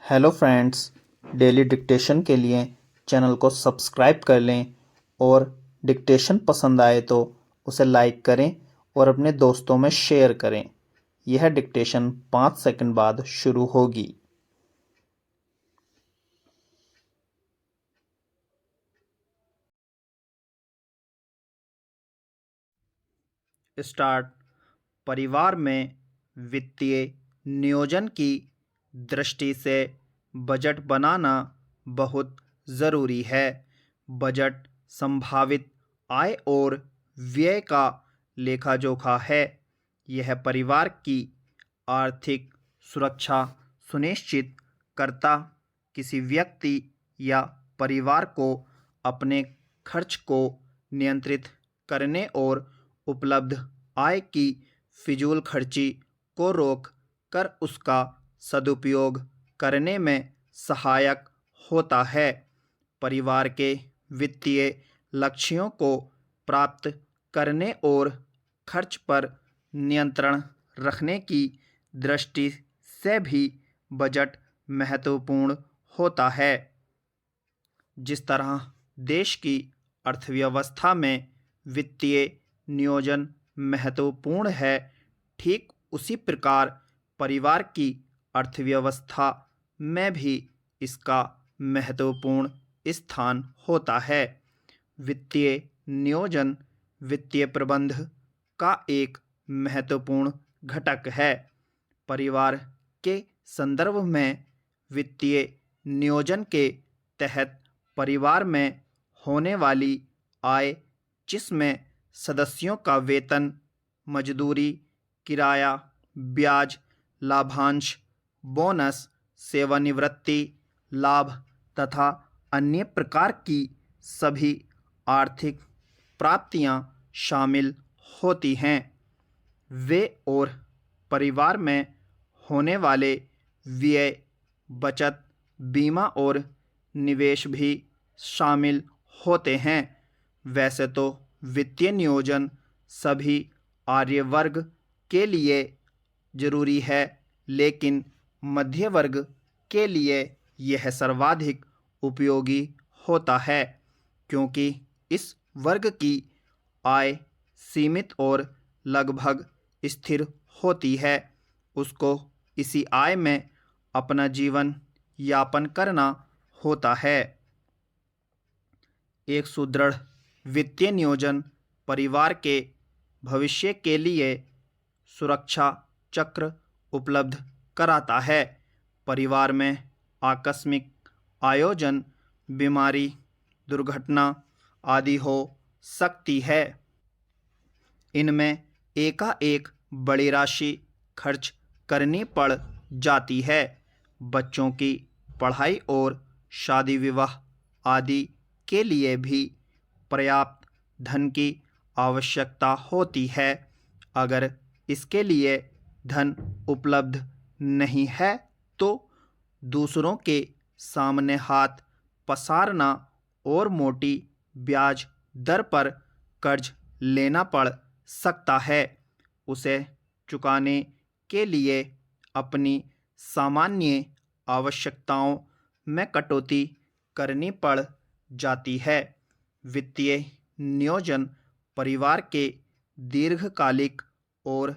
Hello friends, daily dictation के लिए channel को सब्सक्राइब कर लें और डिक्टेशन पसंद आए तो उसे लाइक करें और अपने दोस्तों में शेयर करें। यह डिक्टेशन 5 सेकंड बाद शुरू होगी। स्टार्ट। परिवार में वित्तीय नियोजन की दृष्टि से बजट बनाना बहुत ज़रूरी है। बजट संभावित आय और व्यय का लेखा जोखा है। यह परिवार की आर्थिक सुरक्षा सुनिश्चित करता किसी व्यक्ति या परिवार को अपने खर्च को नियंत्रित करने और उपलब्ध आय की फिजूल खर्ची को रोक कर उसका सदुपयोग करने में सहायक होता है। परिवार के वित्तीय लक्ष्यों को प्राप्त करने और खर्च पर नियंत्रण रखने की दृष्टि से भी बजट महत्वपूर्ण होता है। जिस तरह देश की अर्थव्यवस्था में वित्तीय नियोजन महत्वपूर्ण है, ठीक उसी प्रकार परिवार की अर्थव्यवस्था में भी इसका महत्वपूर्ण स्थान होता है। वित्तीय नियोजन वित्तीय प्रबंध का एक महत्वपूर्ण घटक है। परिवार के संदर्भ में वित्तीय नियोजन के तहत परिवार में होने वाली आय, जिसमें सदस्यों का वेतन, मजदूरी, किराया, ब्याज, लाभांश, बोनस, सेवानिवृत्ति लाभ तथा अन्य प्रकार की सभी आर्थिक प्राप्तियां शामिल होती हैं। वे और परिवार में होने वाले व्यय, बचत, बीमा और निवेश भी शामिल होते हैं। वैसे तो वित्तीय नियोजन सभी आय वर्ग के लिए जरूरी है, लेकिन मध्य वर्ग के लिए यह सर्वाधिक उपयोगी होता है, क्योंकि इस वर्ग की आय सीमित और लगभग स्थिर होती है। उसको इसी आय में अपना जीवन यापन करना होता है। एक सुदृढ़ वित्तीय नियोजन परिवार के भविष्य के लिए सुरक्षा चक्र उपलब्ध कराता है। परिवार में आकस्मिक आयोजन, बीमारी, दुर्घटना आदि हो सकती है। इनमें एकाएक बड़ी राशि खर्च करनी पड़ जाती है। बच्चों की पढ़ाई और शादी विवाह आदि के लिए भी पर्याप्त धन की आवश्यकता होती है। अगर इसके लिए धन उपलब्ध नहीं है तो दूसरों के सामने हाथ पसारना और मोटी ब्याज दर पर कर्ज लेना पड़ सकता है। उसे चुकाने के लिए अपनी सामान्य आवश्यकताओं में कटौती करनी पड़ जाती है। वित्तीय नियोजन परिवार के दीर्घकालिक और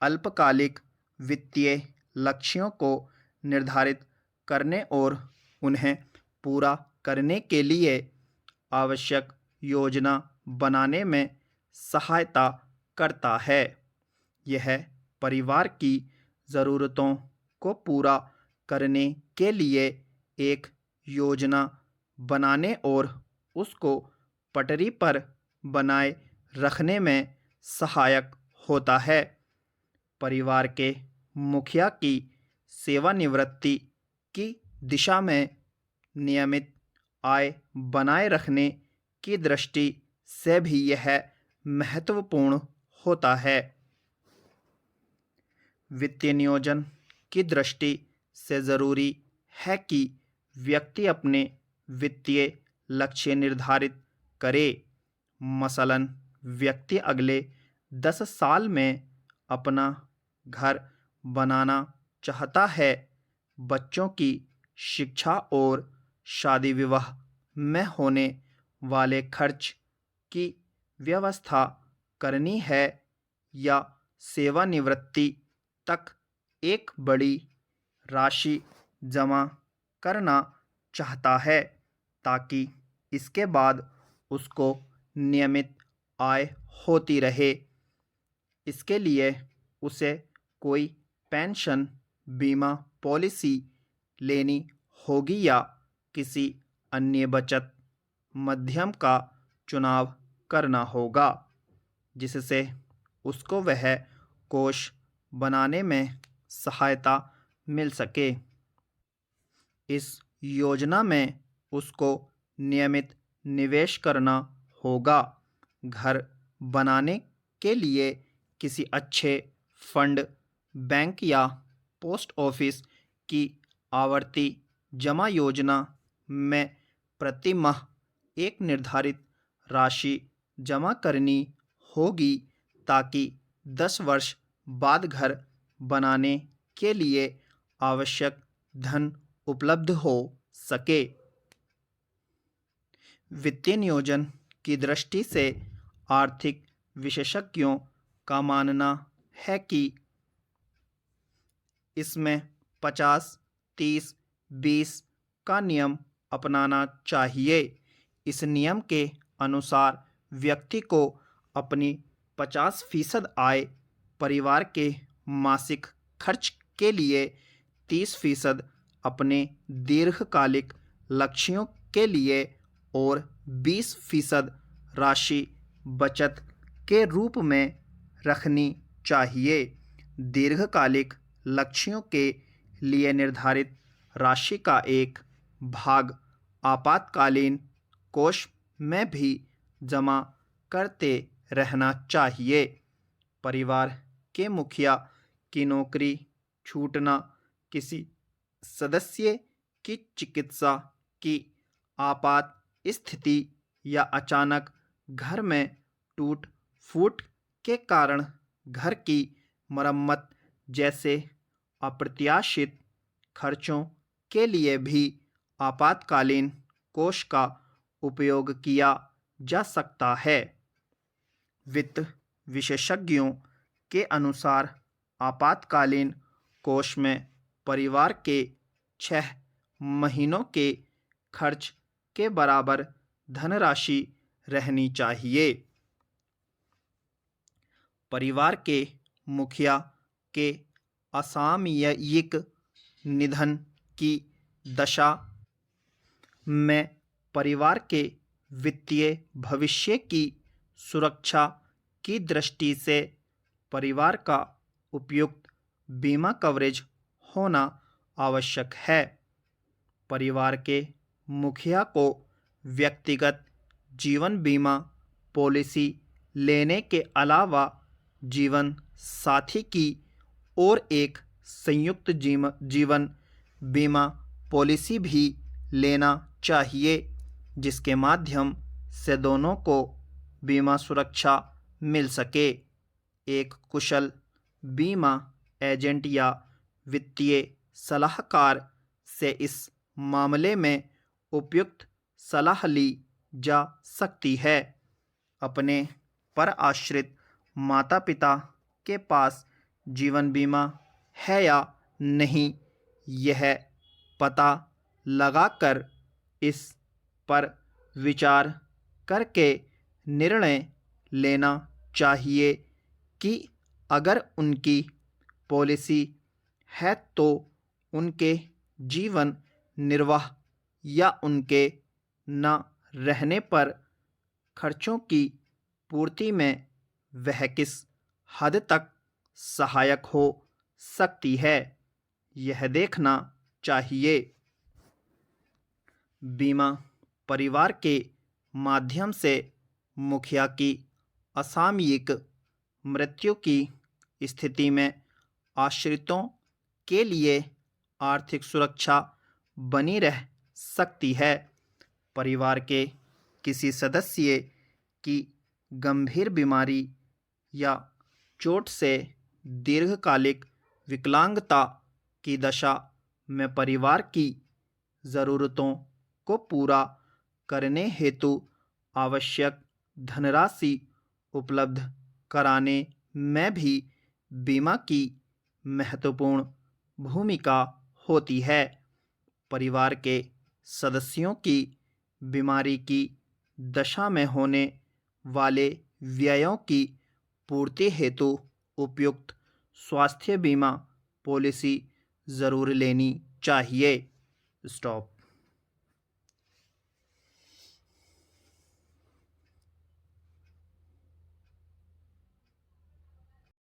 अल्पकालिक वित्तीय लक्ष्यों को निर्धारित करने और उन्हें पूरा करने के लिए आवश्यक योजना बनाने में सहायता करता है। यह परिवार की ज़रूरतों को पूरा करने के लिए एक योजना बनाने और उसको पटरी पर बनाए रखने में सहायक होता है। परिवार के मुखिया की सेवानिवृत्ति की दिशा में नियमित आय बनाए रखने की दृष्टि से भी यह महत्वपूर्ण होता है। वित्तीय नियोजन की दृष्टि से ज़रूरी है कि व्यक्ति अपने वित्तीय लक्ष्य निर्धारित करे। मसलन, व्यक्ति अगले 10 साल में अपना घर बनाना चाहता है, बच्चों की शिक्षा और शादी विवाह में होने वाले खर्च की व्यवस्था करनी है या सेवानिवृत्ति तक एक बड़ी राशि जमा करना चाहता है ताकि इसके बाद उसको नियमित आय होती रहे। इसके लिए उसे कोई पेंशन बीमा पॉलिसी लेनी होगी या किसी अन्य बचत माध्यम का चुनाव करना होगा जिससे उसको वह कोष बनाने में सहायता मिल सके। इस योजना में उसको नियमित निवेश करना होगा। घर बनाने के लिए किसी अच्छे फंड, बैंक या पोस्ट ऑफिस की आवर्ती जमा योजना में प्रति माह एक निर्धारित राशि जमा करनी होगी ताकि 10 वर्ष बाद घर बनाने के लिए आवश्यक धन उपलब्ध हो सके। वित्तीय नियोजन की दृष्टि से आर्थिक विशेषज्ञों का मानना है कि इसमें 50-30-20 का नियम अपनाना चाहिए। इस नियम के अनुसार व्यक्ति को अपनी 50% आय परिवार के मासिक खर्च के लिए, 30% अपने दीर्घकालिक लक्ष्यों के लिए और 20% राशि बचत के रूप में रखनी चाहिए। दीर्घकालिक लक्ष्यों के लिए निर्धारित राशि का एक भाग आपातकालीन कोष में भी जमा करते रहना चाहिए। परिवार के मुखिया की नौकरी छूटना, किसी सदस्य की चिकित्सा की आपात स्थिति या अचानक घर में टूट फूट के कारण घर की मरम्मत जैसे अप्रत्याशित खर्चों के लिए भी आपातकालीन कोष का उपयोग किया जा सकता है। वित्त विशेषज्ञों के अनुसार आपातकालीन कोष में परिवार के 6 महीनों के खर्च के बराबर धनराशि रहनी चाहिए। परिवार के मुखिया के असामयिक निधन की दशा में परिवार के वित्तीय भविष्य की सुरक्षा की दृष्टि से परिवार का उपयुक्त बीमा कवरेज होना आवश्यक है। परिवार के मुखिया को व्यक्तिगत जीवन बीमा पॉलिसी लेने के अलावा जीवन साथी की और एक संयुक्त जीवन बीमा पॉलिसी भी लेना चाहिए जिसके माध्यम से दोनों को बीमा सुरक्षा मिल सके। एक कुशल बीमा एजेंट या वित्तीय सलाहकार से इस मामले में उपयुक्त सलाह ली जा सकती है। अपने पर आश्रित माता पिता के पास जीवन बीमा है या नहीं, यह पता लगाकर इस पर विचार करके निर्णय लेना चाहिए कि अगर उनकी पॉलिसी है तो उनके जीवन निर्वाह या उनके न रहने पर खर्चों की पूर्ति में वह किस हद तक सहायक हो सकती है, यह देखना चाहिए। बीमा परिवार के माध्यम से मुखिया की असामयिक मृत्यु की स्थिति में आश्रितों के लिए आर्थिक सुरक्षा बनी रह सकती है। परिवार के किसी सदस्य की गंभीर बीमारी या चोट से दीर्घकालिक विकलांगता की दशा में परिवार की ज़रूरतों को पूरा करने हेतु आवश्यक धनराशि उपलब्ध कराने में भी बीमा की महत्वपूर्ण भूमिका होती है। परिवार के सदस्यों की बीमारी की दशा में होने वाले व्ययों की पूर्ति हेतु उपयुक्त स्वास्थ्य बीमा पॉलिसी ज़रूर लेनी चाहिए। स्टॉप।